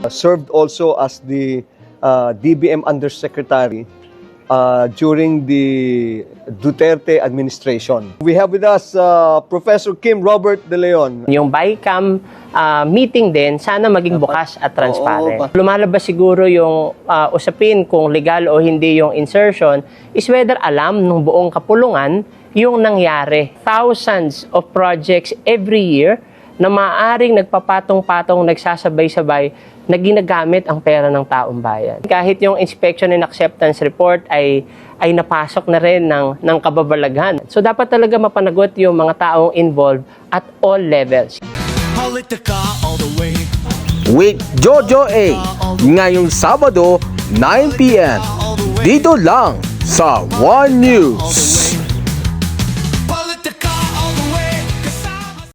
Served also as the DBM Undersecretary during the Duterte administration. We have with us Professor Kim Robert De Leon. Yung BICAM meeting din, sana maging bukas at transparent. Lumalabas siguro yung usapin kung legal o hindi yung insertion is whether alam ng buong kapulungan yung nangyari. Thousands of projects every year na maaaring nagpapatong-patong, nagsasabay-sabay na ginagamit ang pera ng taong bayan. Kahit yung inspection and acceptance report ay napasok na rin ng kababalaghan. So dapat talaga mapanagot yung mga taong involved at all levels. With Jojo A. Ngayong Sabado, 9 p.m. Dito lang sa One News.